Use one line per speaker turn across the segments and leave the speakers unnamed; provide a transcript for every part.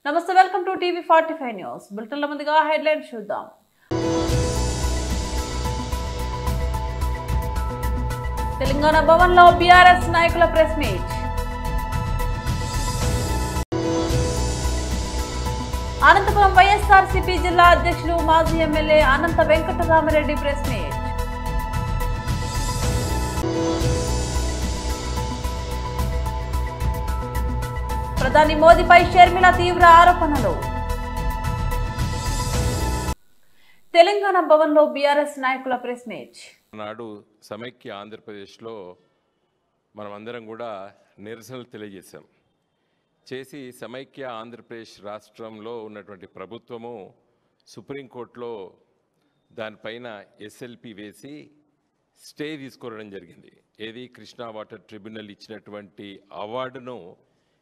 నమస్తే, welcome to TV 45 news. బులెటిన్ల ముందుగా headlines చూద్దాం. తెలంగాణ భవన్లో బీఆర్ఎస్ నాయకుల ప్రెస్ మీట్. అనంతపురం వైఎస్ఆర్సీపీ జిల్లా అధ్యక్షులు మాజీ ఎమ్మెల్యే అనంత వెంకటరామరెడ్డి ప్రెస్ మీట్. ప్రధాని మోదీపై షర్మిల తీవ్ర ఆరోపణలు. తెలంగాణ భవన్లో బీఆర్ఎస్ నాయకుల ప్రెస్ మీట్.
నాడు సమైక్య ఆంధ్రప్రదేశ్లో మనమందరం కూడా నిరసనలు తెలియజేశాం. చేసి సమైక్య ఆంధ్రప్రదేశ్ రాష్ట్రంలో ఉన్నటువంటి ప్రభుత్వము సుప్రీంకోర్టులో దానిపైన ఎస్ఎల్పి వేసి స్టే తీసుకోవడం జరిగింది. ఏది కృష్ణా వాటర్ ట్రిబ్యునల్ ఇచ్చినటువంటి అవార్డును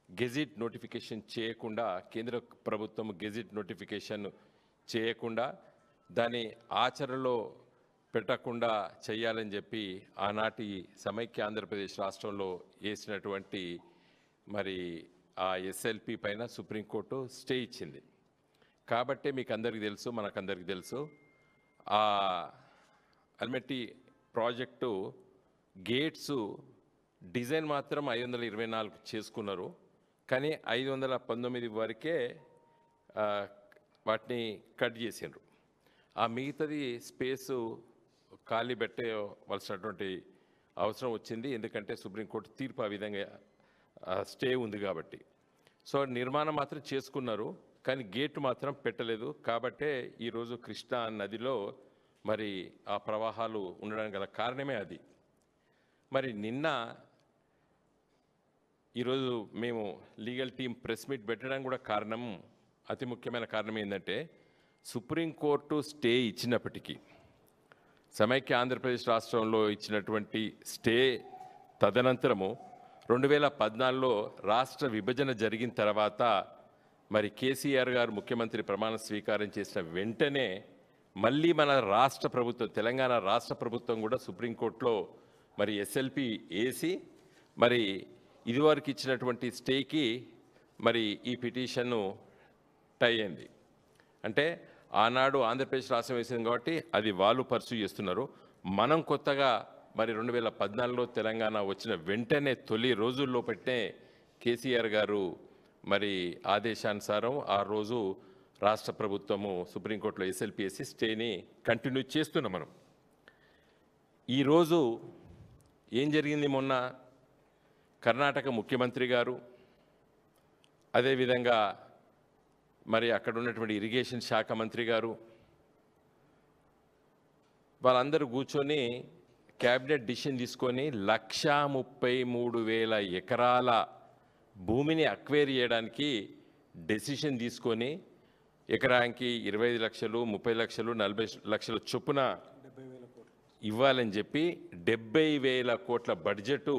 గెజిట్ నోటిఫికేషన్ చేయకుండా, కేంద్ర ప్రభుత్వం గెజిట్ నోటిఫికేషన్ చేయకుండా దాన్ని ఆచరణలో పెట్టకుండా చేయాలని చెప్పి ఆనాటి సమైక్య ఆంధ్రప్రదేశ్ రాష్ట్రంలో వేసినటువంటి మరి ఆ ఎస్ఎల్పి పైన సుప్రీంకోర్టు స్టే ఇచ్చింది. కాబట్టే మీకు అందరికీ తెలుసు, మనకందరికీ తెలుసు, ఆ అల్మెట్టి ప్రాజెక్టు గేట్స్ డిజైన్ మాత్రం 524 చేసుకున్నారు, కానీ 519 వరకే వాటిని కట్ చేసిండ్రు. ఆ మిగతాది స్పేసు ఖాళీ పెట్టవలసినటువంటి అవసరం వచ్చింది, ఎందుకంటే సుప్రీంకోర్టు తీర్పు ఆ విధంగా స్టే ఉంది కాబట్టి. సో నిర్మాణం మాత్రం చేసుకున్నారు, కానీ గేటు మాత్రం పెట్టలేదు. కాబట్టే ఈరోజు కృష్ణా నదిలో మరి ఆ ప్రవాహాలు ఉండడానికి గల కారణమే అది. మరి నిన్న ఈరోజు మేము లీగల్ టీం ప్రెస్ మీట్ పెట్టడానికి కూడా కారణం, అతి ముఖ్యమైన కారణం ఏంటంటే, సుప్రీంకోర్టు స్టే ఇచ్చినప్పటికీ సమైక్య ఆంధ్రప్రదేశ్ రాష్ట్రంలో ఇచ్చినటువంటి స్టే తదనంతరము 2014లో రాష్ట్ర విభజన జరిగిన తర్వాత మరి కేసీఆర్ గారు ముఖ్యమంత్రి ప్రమాణ స్వీకారం చేసిన వెంటనే మళ్ళీ మన రాష్ట్ర ప్రభుత్వం, తెలంగాణ రాష్ట్ర ప్రభుత్వం కూడా సుప్రీంకోర్టులో మరి ఎస్ఎల్పి వేసి మరి ఇదివరకు ఇచ్చినటువంటి స్టేకి మరి ఈ పిటిషన్ను టై అయింది. అంటే ఆనాడు ఆంధ్రప్రదేశ్ రాష్ట్రం వేసింది కాబట్టి అది వాళ్ళు పర్సూ చేస్తున్నారు. మనం కొత్తగా మరి 2014లో తెలంగాణ వచ్చిన వెంటనే తొలి రోజుల్లో పెట్టే కేసీఆర్ గారు మరి ఆదేశానుసారం ఆ రోజు రాష్ట్ర ప్రభుత్వము సుప్రీంకోర్టులో ఎస్ఎల్పిఎస్సి స్టేని కంటిన్యూ చేస్తున్నాం మనం. ఈరోజు ఏం జరిగింది, మొన్న కర్ణాటక ముఖ్యమంత్రి గారు, అదేవిధంగా మరి అక్కడ ఉన్నటువంటి ఇరిగేషన్ శాఖ మంత్రి గారు వాళ్ళందరూ కూర్చొని క్యాబినెట్ డిసిషన్ తీసుకొని 1,33,000 ఎకరాల భూమిని అక్వైర్ చేయడానికి డెసిషన్ తీసుకొని ఎకరానికి 25 లక్షలు, 30 లక్షలు, 40 లక్షల చొప్పున ఇవ్వాలని చెప్పి 70,000 కోట్ల బడ్జెటు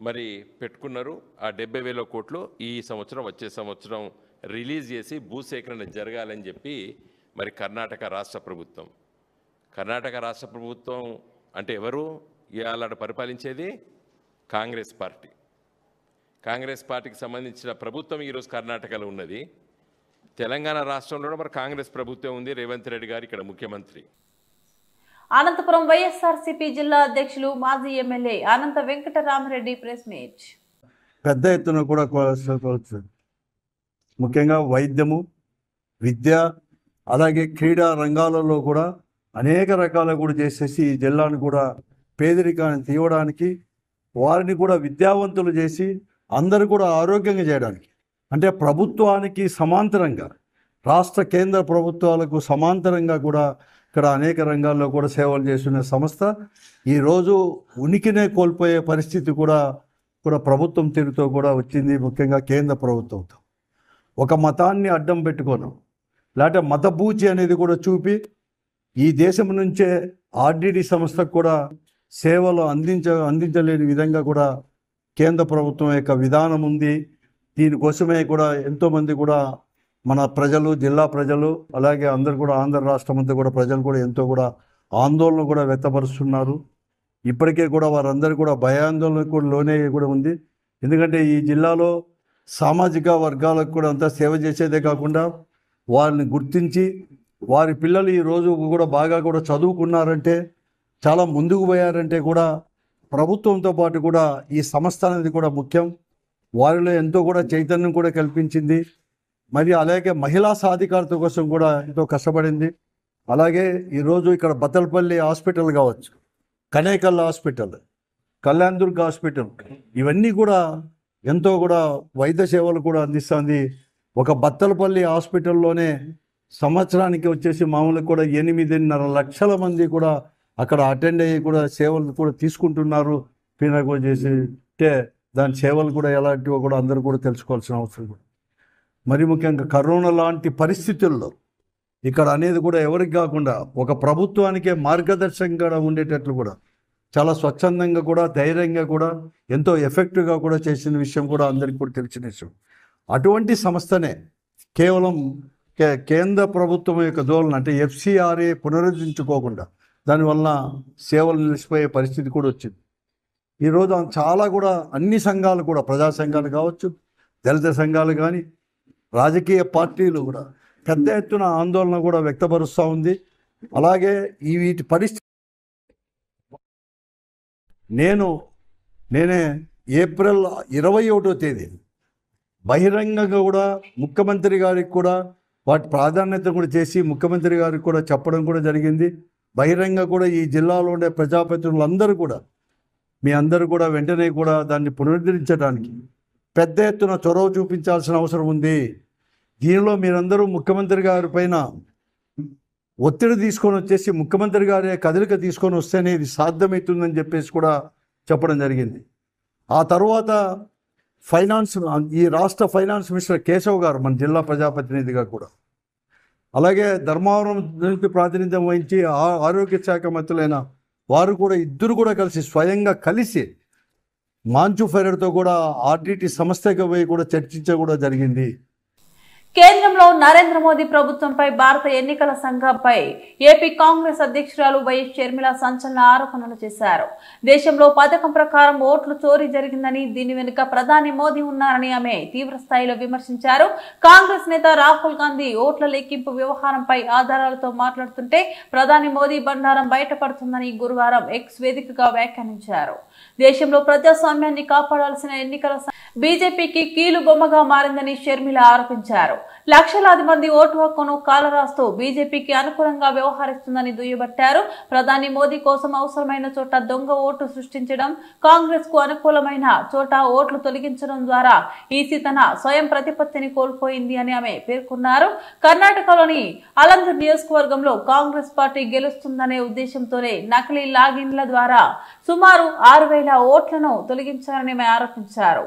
మరి పెట్టుకున్నారు. ఆ 70,000 కోట్లు ఈ సంవత్సరం, వచ్చే సంవత్సరం రిలీజ్ చేసి భూసేకరణ జరగాలని చెప్పి మరి కర్ణాటక రాష్ట్ర ప్రభుత్వం అంటే ఎవరు ఇవాళ పరిపాలించేది? కాంగ్రెస్ పార్టీకి సంబంధించిన ప్రభుత్వం ఈరోజు కర్ణాటకలో ఉన్నది. తెలంగాణ రాష్ట్రంలో మరి కాంగ్రెస్ ప్రభుత్వం ఉంది, రేవంత్ రెడ్డి గారు ఇక్కడ ముఖ్యమంత్రి.
అనంతపురం వైఎస్ఆర్సీపీ జిల్లా అధ్యక్షులు మాజీ ఎమ్మెల్యే అనంత వెంకటరామరెడ్డి ప్రెస్ మీట్.
పెద్ద ఎత్తున కూడా ముఖ్యంగా వైద్యము, విద్య, అలాగే క్రీడా రంగాలలో కూడా అనేక రకాలు కూడా చేసేసి ఈ జిల్లాను కూడా పేదరికాన్ని తీయడానికి, వారిని కూడా విద్యావంతులు చేసి అందరూ కూడా ఆరోగ్యంగా చేయడానికి, అంటే ప్రభుత్వానికి సమాంతరంగా, రాష్ట్ర కేంద్ర ప్రభుత్వాలకు సమాంతరంగా కూడా ఇక్కడ అనేక రంగాల్లో కూడా సేవలు చేస్తున్న సంస్థ ఈరోజు ఉనికినే కోల్పోయే పరిస్థితి కూడా ప్రభుత్వం తీరుతో కూడా వచ్చింది. ముఖ్యంగా కేంద్ర ప్రభుత్వంతో ఒక మతాన్ని అడ్డం పెట్టుకోను, లేకపోతే మతబూచి అనేది కూడా చూపి ఈ దేశం నుంచే ఆర్డిడి సంస్థకు కూడా సేవలు అందించలేని విధంగా కూడా కేంద్ర ప్రభుత్వం యొక్క విధానం ఉంది. దీనికోసమే కూడా ఎంతోమంది కూడా మన ప్రజలు, జిల్లా ప్రజలు, అలాగే అందరు కూడా ఆంధ్ర రాష్ట్రం అంతా కూడా ప్రజలు కూడా ఎంతో కూడా ఆందోళన కూడా వ్యక్తపరుస్తున్నారు. ఇప్పటికే కూడా వారందరూ కూడా భయాందోళనకు కూడా లోనే కూడా ఉంది. ఎందుకంటే ఈ జిల్లాలో సామాజిక వర్గాలకు కూడా అంతా సేవ చేసేదే కాకుండా వారిని గుర్తించి వారి పిల్లలు ఈరోజు కూడా బాగా కూడా చదువుకున్నారంటే, చాలా ముందుకు పోయారంటే కూడా ప్రభుత్వంతో పాటు కూడా ఈ సంస్థ అనేది కూడా ముఖ్యం. వారిలో ఎంతో కూడా చైతన్యం కూడా కల్పించింది. మరి అలాగే మహిళా సాధికారత కోసం కూడా ఎంతో కష్టపడింది. అలాగే ఈరోజు ఇక్కడ బత్తలపల్లి హాస్పిటల్ కావచ్చు, కనేకల్ హాస్పిటల్, కళ్యాణ్ దుర్గ్ హాస్పిటల్, ఇవన్నీ కూడా ఎంతో కూడా వైద్య సేవలు కూడా అందిస్తుంది. ఒక బత్తలపల్లి హాస్పిటల్లోనే సంవత్సరానికి వచ్చేసి మామూలుగా కూడా 8.5 లక్షల మంది కూడా అక్కడ అటెండ్ అయ్యి కూడా సేవలు కూడా తీసుకుంటున్నారు. పీనాకో చేసి అంటే దాని సేవలు కూడా ఎలాంటివో కూడా అందరూ కూడా తెలుసుకోవాల్సిన అవసరం కూడా. మరి ముఖ్యంగా కరోనా లాంటి పరిస్థితుల్లో ఇక్కడ అనేది కూడా ఎవరికి కాకుండా ఒక ప్రభుత్వానికే మార్గదర్శకంగా ఉండేటట్లు కూడా చాలా స్వచ్ఛందంగా కూడా ధైర్యంగా కూడా ఎంతో ఎఫెక్టివ్గా కూడా చేసిన విషయం కూడా అందరికీ కూడా తెలిసిన విషయం. అటువంటి సంస్థనే కేవలం కేంద్ర ప్రభుత్వం యొక్క ధోరణి అంటే FCRA పునరుద్ధరించుకోకుండా దానివల్ల సేవలు నిలిచిపోయే పరిస్థితి కూడా వచ్చింది. ఈరోజు చాలా కూడా అన్ని సంఘాలు కూడా, ప్రజా సంఘాలు కావచ్చు, దళిత సంఘాలు కానీ, రాజకీయ పార్టీలు కూడా పెద్ద ఎత్తున ఆందోళన కూడా వ్యక్తపరుస్తూ ఉంది. అలాగే వీటి పరిస్థితి నేనే ఏప్రిల్ 21వ తేదీ బహిరంగంగా కూడా ముఖ్యమంత్రి గారికి కూడా వాటి ప్రాధాన్యత కూడా చేసి ముఖ్యమంత్రి గారికి కూడా చెప్పడం కూడా జరిగింది. బహిరంగ కూడా ఈ జిల్లాలో ఉండే ప్రజాప్రతినిధులందరూ కూడా మీ అందరూ కూడా వెంటనే కూడా దాన్ని పునరుద్ధరించడానికి పెద్ద ఎత్తున చొరవ చూపించాల్సిన అవసరం ఉంది. దీనిలో మీరందరూ ముఖ్యమంత్రి గారి పైన ఒత్తిడి తీసుకొని వచ్చేసి ముఖ్యమంత్రి గారి కదలిక తీసుకొని వస్తేనే ఇది సాధ్యమవుతుందని చెప్పేసి కూడా చెప్పడం జరిగింది. ఆ తర్వాత ఈ రాష్ట్ర ఫైనాన్స్ మినిస్టర్ కేశవ్ గారు మన జిల్లా ప్రజాప్రతినిధిగా కూడా, అలాగే ధర్మవరం నుంచి ప్రాతినిధ్యం వహించి ఆరోగ్య శాఖ మంత్రులైన వారు కూడా ఇద్దరు కూడా కలిసి స్వయంగా కలిసి మాంచు ఫెరర్తో కూడా RTT సంస్థకి పోయి కూడా చర్చించ కూడా జరిగింది.
కేంద్రంలో నరేంద్ర మోదీ ప్రభుత్వంపై భారత ఎన్నికల సంఘంపై ఏపీ కాంగ్రెస్ అధ్యక్షురాలు వైఎస్ షర్మిల సంచలన ఆరోపణలు చేశారు. దేశంలో పథకం ప్రకారం ఓట్లు చోరీ జరిగిందని, దీని వెనుక ప్రధాని మోదీ ఉన్నారని ఆమె తీవ్ర స్థాయిలో విమర్శించారు. కాంగ్రెస్ నేత రాహుల్ గాంధీ ఓట్ల లెక్కింపు వ్యవహారంపై ఆధారాలతో మాట్లాడుతుంటే ప్రధాని మోదీ బండారం బయటపడుతుందని గురువారం ఎక్స్ వేదికగా వ్యాఖ్యానించారు. దేశంలో ప్రజాస్వామ్యాన్ని కాపాడాల్సిన ఎన్నికల బీజేపీకి కీలు బొమ్మగా మారిందని షర్మిల ఆరోపించారు. లక్షలాది మంది ఓటు హక్కును కాలరాస్తూ బీజేపీకి అనుకూలంగా వ్యవహరిస్తుందని దుయ్యబట్టారు. ప్రధాని మోదీ కోసం అవసరమైన చోట దొంగ ఓటు సృష్టించడం, కాంగ్రెస్ కు అనుకూలమైన చోట ఓట్లు తొలగించడం ద్వారా ఈసీ తన స్వయం ప్రతిపత్తిని కోల్పోయింది అని ఆమె పేర్కొన్నారు. కర్ణాటకలోని అలందూర్ నియోజకవర్గంలో కాంగ్రెస్ పార్టీ గెలుస్తుందనే ఉద్దేశంతోనే నకిలీ లాగిన్ల ద్వారా సుమారు 6,000 ఓట్లను తొలగించారని ఆమె ఆరోపించారు.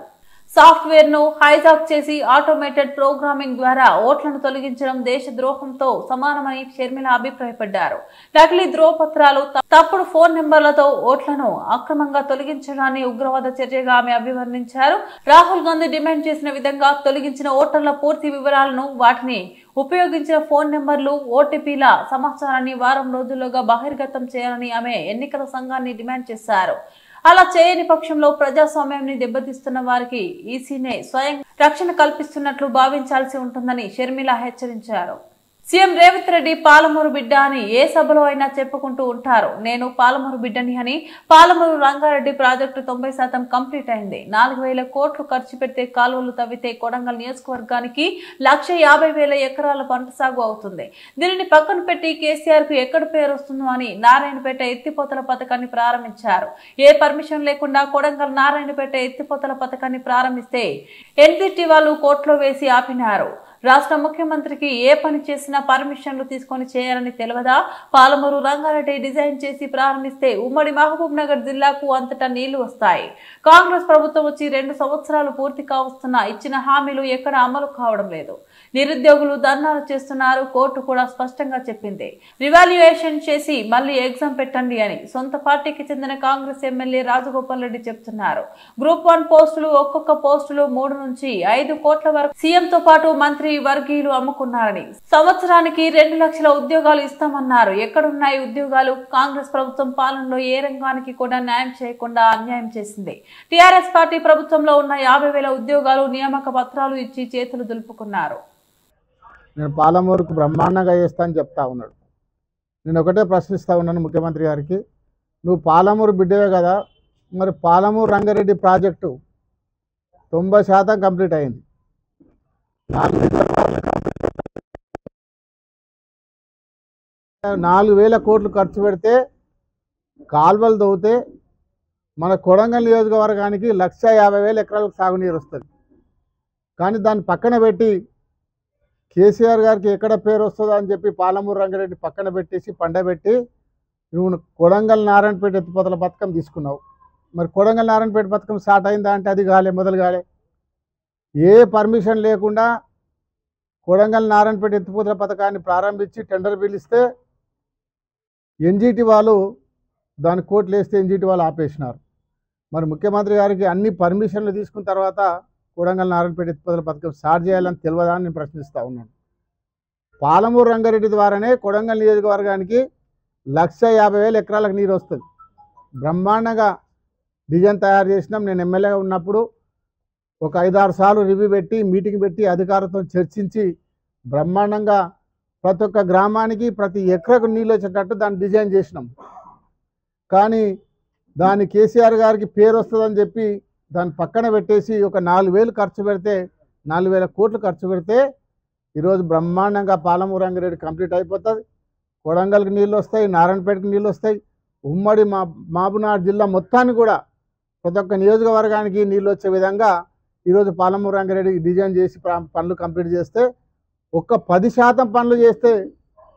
సాఫ్ట్వేర్ ను హైజాక్ చేసి ఆటోమేటెడ్ ప్రోగ్రామింగ్ ద్వారా ఓట్లను తొలగించడం దేశ ద్రోహంతో సమానమని షర్మిల అభిప్రాయపడ్డారు. నకిలీ ధ్రువపత్రాలు, తప్పుడు ఫోన్ నెంబర్లతో ఓట్లను అక్రమంగా తొలగించడాన్ని ఉగ్రవాద చర్యగా ఆమె అభివర్ణించారు. రాహుల్ గాంధీ డిమాండ్ చేసిన విధంగా తొలగించిన ఓటర్ల పూర్తి వివరాలను, వాటిని ఉపయోగించిన ఫోన్ నెంబర్లు, ఓటీపీల సమాచారాన్ని వారం రోజుల్లోగా బహిర్గతం చేయాలని ఆమె ఎన్నికల సంఘాన్ని డిమాండ్ చేశారు. అలా చేయని పక్షంలో ప్రజాస్వామ్యాన్ని దెబ్బతీస్తున్న వారికి ఈసీనే స్వయం రక్షణ కల్పిస్తున్నట్లు భావించాల్సి ఉంటుందని షర్మిల హెచ్చరించారు. సీఎం రేవంత్ రెడ్డి పాలమూరు బిడ్డ అని ఏ సభలో అయినా చెప్పుకుంటూ ఉంటారు. నేను పాలమూరు బిడ్డని అని. పాలమూరు రంగారెడ్డి ప్రాజెక్టు 90% కంప్లీట్ అయింది. 4,000 కోట్లు ఖర్చు పెడితే కాలువలు తవ్వితే కొడంగల్ నియోజకవర్గానికి 150,000 ఎకరాల పంట సాగు అవుతుంది. దీనిని పక్కన పెట్టి కేసీఆర్ కు ఎక్కడ పేరు వస్తుందో అని నారాయణపేట ఎత్తిపోతల పథకాన్ని ప్రారంభించారు. ఏ పర్మిషన్ లేకుండా కొడంగల్ నారాయణపేట ఎత్తిపోతల పథకాన్ని ప్రారంభిస్తే ఎన్జిటి వాళ్ళు కోర్టులో వేసి ఆపినారు. రాష్ట్ర ముఖ్యమంత్రికి ఏ పని చేసినా పర్మిషన్లు తీసుకొని చేయాలని తెలియదా? పాలమూరు రంగారెడ్డి డిజైన్ చేసి ప్రారంభిస్తే ఉమ్మడి మహబూబ్ నగర్ జిల్లాకు అంతటా నీళ్లు వస్తాయి. కాంగ్రెస్ ప్రభుత్వం వచ్చి 2 సంవత్సరాలు పూర్తి కావస్తున్నా ఇచ్చిన హామీలు ఎక్కడ అమలు కావడం లేదు. నిరుద్యోగులు ధర్నాలు చేస్తున్నారు. కోర్టు కూడా స్పష్టంగా చెప్పింది, రివాల్యుయేషన్ చేసి మళ్లీ ఎగ్జామ్ పెట్టండి అని. సొంత పార్టీకి చెందిన కాంగ్రెస్ ఎమ్మెల్యే రాజగోపాల్ రెడ్డి చెప్తున్నారు. గ్రూప్ 1 పోస్టులు, ఒక్కొక్క పోస్టులు 3 నుంచి 5 కోట్ల వరకు. సీఎంతో పాటు మంత్రి వర్గీయులు అమ్ముకున్నారని, సంవత్సరానికి 2 లక్షల ఉద్యోగాలు ఇస్తామన్నారు. ఎక్కడున్నాయి ఉద్యోగాలు? కాంగ్రెస్ ప్రభుత్వం పాలనలో ఏ రంగానికి కూడా న్యాయం చేయకుండా అన్యాయం చేసింది. టీఆర్ఎస్ పార్టీ ప్రభుత్వంలో ఉన్న 50,000 ఉద్యోగాలు నియామక పత్రాలు ఇచ్చి చేతులు దులుపుకున్నారు.
నేను పాలమూరుకు బ్రహ్మాండంగా చేస్తా అని చెప్తా ఉన్నాడు. నేను ఒకటే ప్రశ్నిస్తూ ఉన్నాను ముఖ్యమంత్రి గారికి, నువ్వు పాలమూరు బిడ్డవే కదా, మరి పాలమూరు రంగారెడ్డి ప్రాజెక్టు 90% కంప్లీట్ అయింది. 4,000 కోట్లు ఖర్చు పెడితే కాల్వలు తవ్వుతే మన కొడంగల్ నియోజకవర్గానికి 1,50,000 ఎకరాలకు సాగునీరు వస్తుంది. కానీ దాన్ని పక్కన పెట్టి కేసీఆర్ గారికి ఎక్కడ పేరు వస్తుందో అని చెప్పి పాలమూరు రంగారెడ్డి పక్కన పెట్టేసి పండబెట్టి నువ్వు కొడంగల్ నారాయణపేట ఎత్తిపోతల పథకం తీసుకున్నావు. మరి కొడంగల్ నారాయణపేట పథకం స్టార్ట్ అయిందా అంటే అది మొదలు కాలే. ఏ పర్మిషన్ లేకుండా కొడంగల్ నారాయణపేట ఎత్తిపోతల పథకాన్ని ప్రారంభించి టెండర్ పిలిస్తే ఎన్జీటీ వాళ్ళు దాని కోట్లు వేస్తే ఎన్జీటీ వాళ్ళు ఆపేసినారు. మరి ముఖ్యమంత్రి గారికి అన్ని పర్మిషన్లు తీసుకున్న తర్వాత కొడంగల్ నారాయణపేట ఎత్తిపోతల పథకం స్టార్ట్ చేయాలని తెలియదా అని నేను ప్రశ్నిస్తూ ఉన్నాను. పాలమూరు రంగారెడ్డి ద్వారానే కొడంగల్ నియోజకవర్గానికి 1,50,000 ఎకరాలకు నీరు వస్తుంది. బ్రహ్మాండంగా డిజైన్ తయారు చేసినాం. నేను ఎమ్మెల్యేగా ఉన్నప్పుడు ఒక 5-6 సార్లు రివ్యూ పెట్టి మీటింగ్ పెట్టి అధికారులతో చర్చించి బ్రహ్మాండంగా ప్రతి ఒక్క గ్రామానికి ప్రతి ఎకరకు నీళ్ళు వచ్చేటట్టు దాన్ని డిజైన్ చేసినాం. కానీ దాని కేసీఆర్ గారికి పేరు వస్తుందని చెప్పి దాన్ని పక్కన పెట్టేసి ఒక 4,000 ఖర్చు పెడితే 4,000 కోట్లు ఖర్చు పెడితే ఈరోజు బ్రహ్మాండంగా పాలమూరు రంగారెడ్డి కంప్లీట్ అయిపోతుంది. కొడంగల్కి నీళ్ళు వస్తాయి, నారాయణపేటకి నీళ్ళు వస్తాయి. ఉమ్మడి మహబూబ్నగర్ జిల్లా మొత్తాన్ని కూడా ప్రతి ఒక్క నియోజకవర్గానికి నీళ్ళు వచ్చే విధంగా ఈరోజు పాలమూరు రంగారెడ్డికి డిజైన్ చేసి పనులు కంప్లీట్ చేస్తే ఒక్క 10% పనులు చేస్తే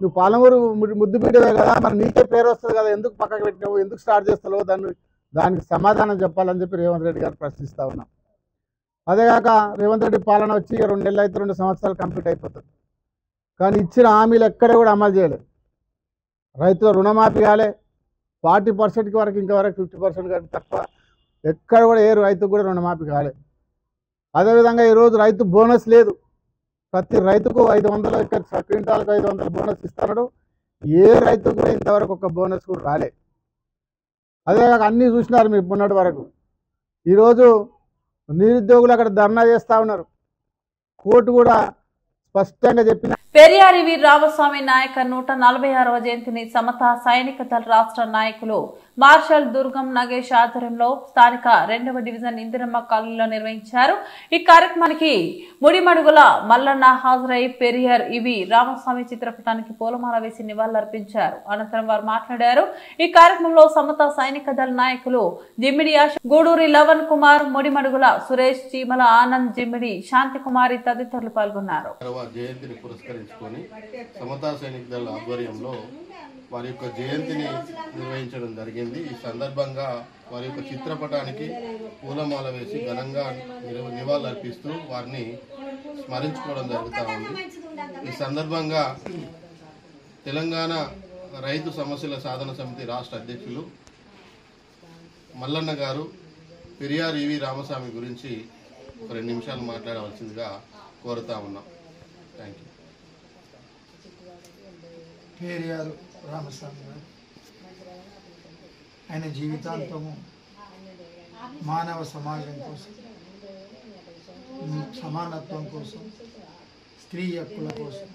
నువ్వు పాలమూరు ముద్దు బిడ్డవే కదా, మరి నీకే పేరు వస్తుంది కదా, ఎందుకు పక్కకు పెట్టినావు, ఎందుకు స్టార్ట్ చేస్తావు, దానికి సమాధానం చెప్పాలని చెప్పి రేవంత్ రెడ్డి గారు ప్రశ్నిస్తూ ఉన్నాం. అదేగాక రేవంత్ రెడ్డి పాలన వచ్చి 2 నెలలు అయితే 2 సంవత్సరాలు కంప్లీట్ అయిపోతుంది. కానీ ఇచ్చిన హామీలు ఎక్కడ కూడా అమలు చేయలేదు. రైతుల రుణమాఫీ కాలే, 40% వరకు ఇంతవరకు 50% కానీ తక్కువ, ఎక్కడ కూడా ఏ రైతుకు కూడా రుణమాఫీ కాలే. అదేవిధంగా ఈరోజు రైతు బోనస్ లేదు. ప్రతి రైతుకు 500 క్వింటాలకు 500 బోనస్ ఇస్తున్నాడు. ఏ రైతుకు కూడా ఇంతవరకు ఒక బోనస్ కూడా రాలే. అదేవిధంగా అన్నీ చూసినారు మీరు మొన్నటి వరకు. ఈరోజు నిరుద్యోగులు అక్కడ ధర్నా చేస్తూ ఉన్నారు. కోర్టు కూడా స్పష్టంగా చెప్పిన
పెరియార్ వి రామస్వామి నాయక 146వ జయంతిని సమతా సైనిక దళ రాష్ట్ర నాయకులు మార్షల్ దుర్గం నగేష్ ఆధ్వర్యంలో స్థానిక 2వ డివిజన్ ఇందిరమ్మ కాలనీలో నిర్వహించారు. ఈ కార్యక్రమానికి ముడిమడుగుల మల్లన్న హాజరై పెరియార్ ఇవి రామస్వామి చిత్రపటానికి పూలమాల వేసి నివాళులర్పించారు. అనంతరం వారు మాట్లాడారు. ఈ కార్యక్రమంలో సమతా సైనిక దళ నాయకులు జిమ్మిడి గూడూరి లవన్ కుమార్, ముడిమడుగుల సురేష్, చీమల ఆనంద్, జిమ్మిడి శాంతికుమారి తదితరులు పాల్గొన్నారు.
సమతా సైనిక దళ ఆధ్వర్యంలో వారి యొక్క జయంతిని నిర్వహించడం జరిగింది. ఈ సందర్భంగా వారి యొక్క చిత్రపటానికి పూలమాల వేసి ఘనంగా నివాళులర్పిస్తూ వారిని స్మరించుకోవడం జరుగుతూ ఉంది. ఈ సందర్భంగా తెలంగాణ రైతు సమస్యల సాధన సమితి రాష్ట్ర అధ్యక్షులు మల్లన్న గారు పెరియార్ ఇవి రామస్వామి గురించి 2 నిమిషాలు మాట్లాడవలసిందిగా కోరుతా ఉన్నాం. Thank you.
పెరియార్ రామస్వామి గారు ఆయన జీవితాంతము మానవ సమాజం కోసం, సమానత్వం కోసం, స్త్రీ హక్కుల కోసం,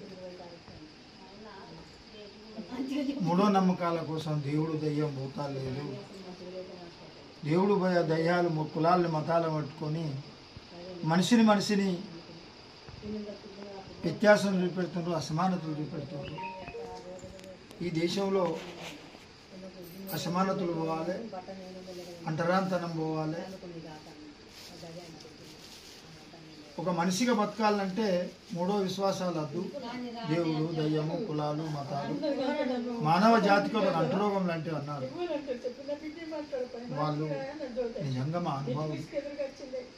మూఢనమ్మకాల కోసం దేవుడు దయ్యం భూతాలు లేదు, దేవుడు దయ్యాలు కులాలను మతాలను పట్టుకొని మనిషిని వ్యత్యాసం చూపెడుతున్నారు, అసమానతలు చూపెడుతున్నారు. ఈ దేశంలో అసమానతలు పోవాలి, అంటరాంతనం పోవాలి. ఒక మనిషిగా బతకాలంటే 3 విశ్వాసాలు వద్దు. దేవుడు, దయ్యము, కులాలు, మతాలు, మానవ జాతికి ఒక అంటురోగం లాంటివి అన్నారు. వాళ్ళు నిజంగా మా అనుభవం.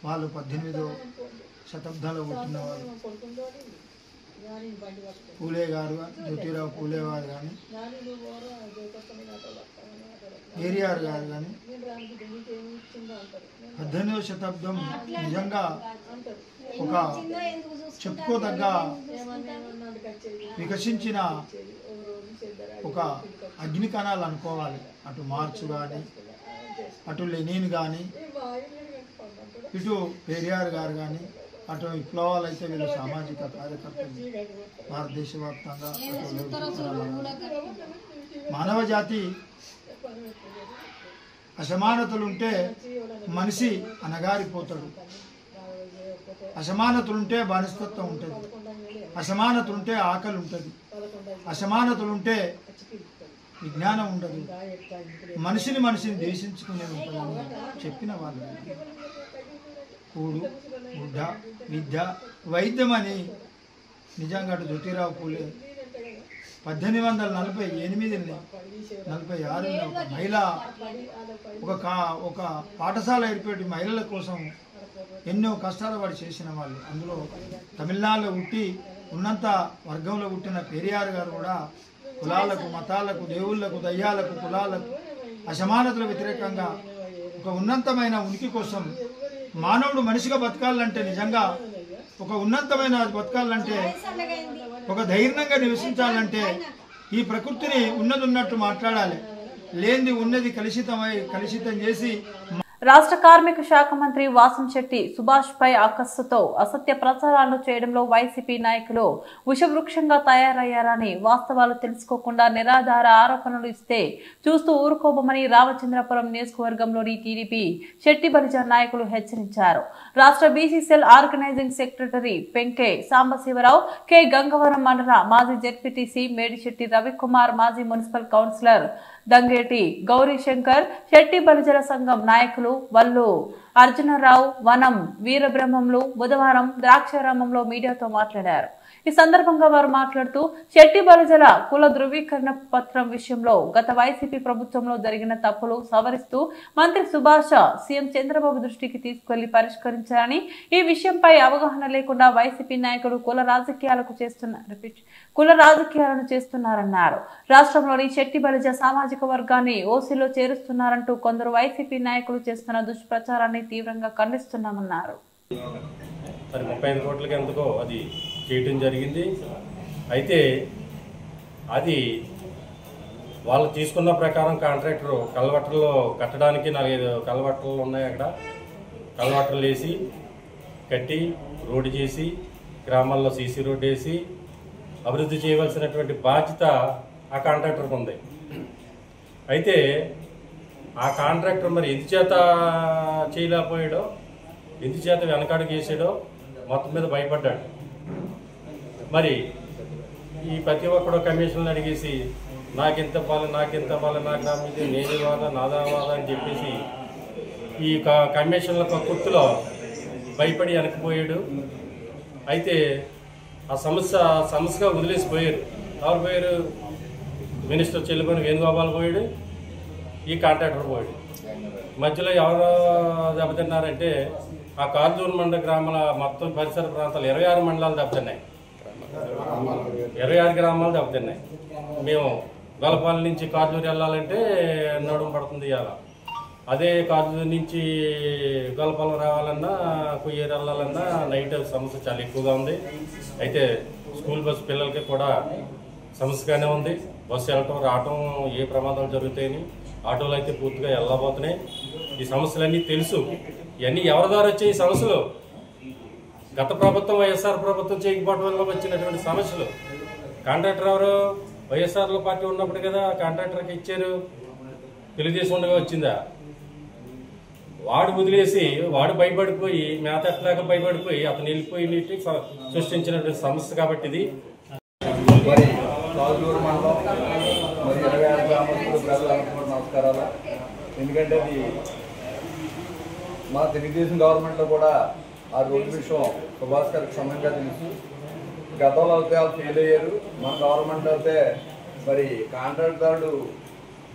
వాళ్ళు 18వ శతాబ్దంలో పుట్టిన వాళ్ళు. పూలే గారు, జ్యోతిరావు పూలే గారు కానీ, పెరియార్ గారు కానీ, 18వ శతాబ్దం నిజంగా ఒక చెప్పుకోదగ్గ వికసించిన ఒక అగ్ని కణాలు అనుకోవాలి. అటు మార్క్స్ కానీ, అటు లెనిన్ కానీ, ఇటు పెరియార్ గారు కానీ, అటు విప్లవాలు అయితే వీళ్ళు సామాజిక కార్యకర్తలు భారతదేశ వ్యాప్తంగా. మానవ జాతి అసమానతలుంటే మనిషి అనగారిపోతాడు, అసమానతలుంటే బానిసత్వం ఉంటుంది, అసమానతలుంటే ఆకలి ఉంటుంది, అసమానతలుంటే విజ్ఞానం ఉండదు, మనిషిని ద్వేషించుకునే ఉంటుందని చెప్పిన వాళ్ళు. కూడు, గుడ్డ, విద్య, వైద్యం అని నిజంగా అటు జ్యోతిరావు పూలే 1848 46 ఒక మహిళ ఒక పాఠశాల ఏర్పడి మహిళల కోసం ఎన్నో కష్టాలు పడి చేసిన వాళ్ళు. అందులో తమిళనాడులో పుట్టి ఉన్నంత వర్గంలో పుట్టిన పెరియార్ గారు కూడా కులాలకు, మతాలకు, దేవుళ్లకు, దయ్యాలకు, కులాలకు, అసమానతల వ్యతిరేకంగా ఒక ఉన్నతమైన ఉనికి కోసం మానవుడు మనిషిగా బతకాలంటే, నిజంగా ఒక ఉన్నతమైన బతకాలంటే, ఒక ధైర్యంగా నివసించాలంటే ఈ ప్రకృతిని ఉన్నట్టు మాట్లాడాలి. లేనిది ఉన్నది కలుషితం చేసి.
రాష్ట్ర కార్మిక శాఖ మంత్రి వాసంశెట్టి సుభాష్ పై అకస్సుతో అసత్య ప్రచారాలు చేయడంలో వైసీపీ నాయకులు విషవృక్షంగా తయారయ్యారని, వాస్తవాలు తెలుసుకోకుండా నిరాధార ఆరోపణలు ఇస్తే చూస్తూ ఊరుకోబోమని రామచంద్రపురం నియోజకవర్గంలోని టీడీపీ శెట్టి బలిజ నాయకులు హెచ్చరించారు. రాష్ట్ర BC cell organizing secretary Penke Sambasivarao, K Gangavaram మండల మాజీ జెడ్పీటీసీ మేడిశెట్టి రవికుమార్, మాజీ మున్సిపల్ కౌన్సిలర్ దంగేటి గౌరీశంకర్, శెట్టి బలిజల సంఘం నాయకులు వల్లు అర్జునరావు, వనం వీరబ్రహ్మంలు బుధవారం ద్రాక్షారామంలో మీడియాతో మాట్లాడారు. ఈ సందర్భంగా వారు మాట్లాడుతూ శెట్టి బలిజల కుల ధృవీకరణ పత్రం విషయంలో గత వైసీపీ ప్రభుత్వంలో జరిగిన తప్పులు సవరిస్తూ మంత్రి సుభాష్ సీఎం చంద్రబాబు దృష్టికి తీసుకెళ్లి పరిష్కరించారని, ఈ విషయంపై అవగాహన లేకుండా వైసీపీ నాయకులు కుల రాజకీయాలను చేస్తున్నారన్నారు. రాష్ట్రంలోని శెట్టి బలిజ సామాజిక వర్గాన్ని ఓసీలో చేరుస్తున్నారంటూ కొందరు వైసీపీ నాయకులు చేస్తున్న దుష్ప్రచారాన్ని తీవ్రంగా ఖండిస్తున్నామన్నారు.
35 కోట్లకి ఎందుకో అది చేయటం జరిగింది. అయితే అది వాళ్ళు తీసుకున్న ప్రకారం కాంట్రాక్టర్ కల్వర్టర్లో కట్టడానికి 4-5 కల్వర్టర్లు ఉన్నాయి. అక్కడ కల్వర్టర్లు వేసి కట్టి రోడ్డు చేసి గ్రామాల్లో సీసీ రోడ్డు వేసి అభివృద్ధి చేయవలసినటువంటి బాధ్యత ఆ కాంట్రాక్టర్కి ఉంది. అయితే ఆ కాంట్రాక్టర్ మరి ఎందుచేత చేయలేకపోయాడో, ఎందుచేత వెనకాడికి వేసాడో మొత్తం మీద భయపడ్డాడు. మరి ఈ ప్రతి ఒక్కడో కమిషన్లు అడిగేసి నాకెంత పాలు నా గ్రామం ఇది నేనే వాదా నాదా వాదా అని చెప్పేసి ఈ కమిషన్ల కుర్తులో భయపడి వెనక్కిపోయాడు. అయితే ఆ సమస్యగా వదిలేసిపోయారు. ఎవరు పోయారు? మినిస్టర్ చెల్లిపోయిన వేణుగోపాల్ పోయాడు, ఈ కాంట్రాక్టర్ పోయాడు. మధ్యలో ఎవరు దెబ్బతిన్నారంటే ఆ కార్జూన్ మండల గ్రామాల మొత్తం పరిసర ప్రాంతాలు 26 మండలాలు దెబ్బతిన్నాయి. 26 గ్రామాలు దెబ్బతిన్నాయి. మేము గొల్లపాలెం నుంచి కార్జూరు వెళ్ళాలంటే నడుము పడుతుంది ఇవాళ. అదే కార్జూరు నుంచి గొల్లపాలెం రావాలన్నా కొయ్యేరు వెళ్ళాలన్నా నైట్ సమస్య చాలా ఎక్కువగా ఉంది. అయితే స్కూల్ బస్సు పిల్లలకి కూడా సమస్యగానే ఉంది. బస్సు వెళ్ళటం రావటం ఏ ప్రమాదాలు జరుగుతాయని, ఆటోలు అయితే పూర్తిగా వెళ్ళబోతున్నాయి. ఈ సమస్యలన్నీ తెలుసు. ఇవన్నీ ఎవరి ద్వారా వచ్చాయి? ఈ సమస్యలు గత ప్రభుత్వం వైఎస్ఆర్ ప్రభుత్వం చేయకపోవడం వల్ల వచ్చినటువంటి సమస్యలు. కాంట్రాక్టర్ ఎవరు? వైఎస్ఆర్లో పార్టీ ఉన్నప్పుడు కదా కాంట్రాక్టర్కి ఇచ్చారు. తెలుగుదేశం ఉండగా వచ్చిందా? వాడు వదిలేసి వాడు భయపడిపోయి మేత ఎట్లాగా భయపడిపోయి అతను వెళ్ళిపోయి సృష్టించినటువంటి సమస్య కాబట్టి ఇది.
మరి కాజూరు మండలం మరి 26 గ్రామస్తులు ప్రజలందరూ కూడా నమస్కారాలు. ఎందుకంటే అది మా తెలుగుదేశం గవర్నమెంట్లో కూడా ఆ రోడ్డు విషయం సుభాష్ గారికి సమయంగా తెలుసు. గతంలో అయితే వాళ్ళు ఫెయిల్ అయ్యారు. మన గవర్నమెంట్ అయితే మరి కాంట్రాక్టర్లు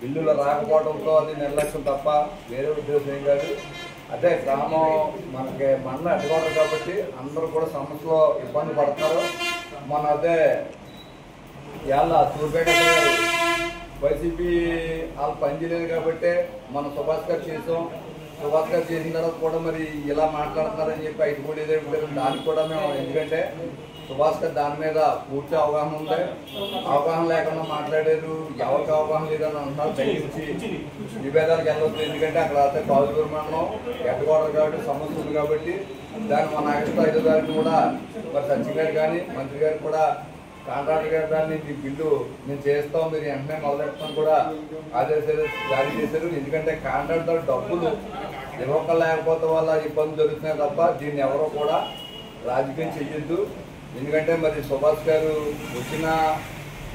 బిల్లులు రాకపోవడంతో అది నిర్లక్ష్యం తప్ప వేరే ఉద్దేశం ఏం కాదు. అదే గ్రామం మనకి మండలం ఎదుగుతారు కాబట్టి అందరూ కూడా సమస్యలో ఇబ్బంది పడతారు. మన అదే ఇవాళ సూర్యపేట వైసీపీ వాళ్ళు పనిచేయలేదు కాబట్టి మనం సుభాష్ గారు చేసాం. సుభాష్ గారు చేసిన తర్వాత కూడా మరి ఇలా మాట్లాడుతున్నారని చెప్పి అయితే కూడా ఏదో దానికి కూడా మేము, ఎందుకంటే సుభాష్ గారు దాని మీద పూర్తి అవగాహన ఉంది. అవగాహన లేకుండా మాట్లాడారు, ఎవరికి అవగాహన లేదని అంటున్నారు. దయచేసి విభేదాలకు వెళ్ళొద్దు. ఎందుకంటే అక్కడ అయితే కాజులూరు మండలం ఎడ్డగోడలు కాబట్టి సమస్య ఉంది కాబట్టి దాన్ని మన ఆగస్టు 5వ తారీఖు కూడా మరి సచిన్ గారు కానీ మంత్రి గారు కూడా కాంట్రాక్టర్ గారు దాన్ని ఈ బిల్లు మేము చేస్తాం, మీరు వెంటనే మొదలెడతాం కూడా ఆదేశాలు జారీ చేశారు. ఎందుకంటే కాంట్రాక్టర్ డబ్బులు ఇవ్వలేకపోతే వల్ల ఇబ్బందులు జరుగుతున్నాయి తప్ప దీన్ని ఎవరో కూడా రాజకీయం చెయ్యొద్దు. ఎందుకంటే మరి సుభాష్ గారు వచ్చిన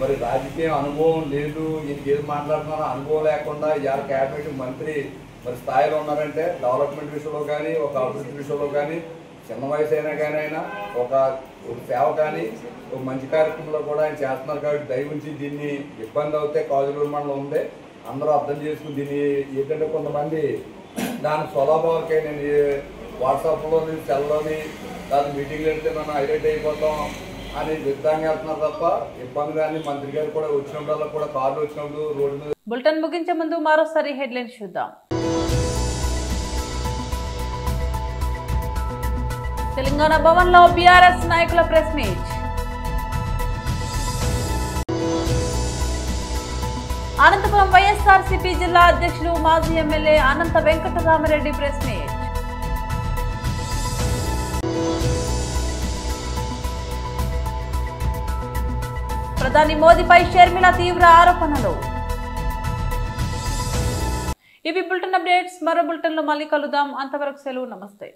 మరి రాజకీయ అనుభవం లేదు, ఈయనకి ఏది మాట్లాడుతున్నారో అనుభవం లేకుండా ఇవాళ క్యాబినెట్ మంత్రి మరి స్థాయిలో ఉన్నారంటే డెవలప్మెంట్ విషయంలో కానీ ఒక అభివృద్ధి విషయంలో కానీ చిన్న వయసు అయినా కానీ అయినా ఒక సేవ కానీ ఒక మంచి కార్యక్రమంలో కూడా ఆయన చేస్తున్నారు. కాబట్టి దయవుంచి దీన్ని ఇబ్బంది అవుతే కాజులూరు మండలం ఉంది, అందరూ అర్థం చేసుకుని దీన్ని ఏంటంటే కొంతమంది దాని స్వలాభాలకే నేను వాట్సాప్లోని సెల్లోని దాని మీటింగ్లు వెళ్తే మనం హైలైట్ అయిపోతాం అని విధంగా వెళ్తున్నారు తప్ప ఇబ్బంది కానీ మంత్రి గారు కూడా వచ్చినప్పుడల్లా కూడా కార్లు వచ్చినప్పుడు రోడ్డు మీద.
బులెటిన్ ముగించే ముందు మరోసారి హెడ్లైన్స్ చూద్దాం. తెలంగాణ భవన్ లో బీఆర్ఎస్ నాయకుల ప్రెస్ మీట్. అనంతపురం వైఎస్ఆర్సీపీ జిల్లా అధ్యక్షులు మాజీ ఎమ్మెల్యే అనంత వెంకటరామరెడ్డి ప్రెస్ మీట్. ప్రధాని మోదీపై షర్మిల తీవ్ర ఆరోపణలు. ఇవి బులెటిన్ అప్డేట్స్. మరో బులెటిన్ లో మళ్ళీ కలుద్దాం. అంతవరకు సెలవు. నమస్తే.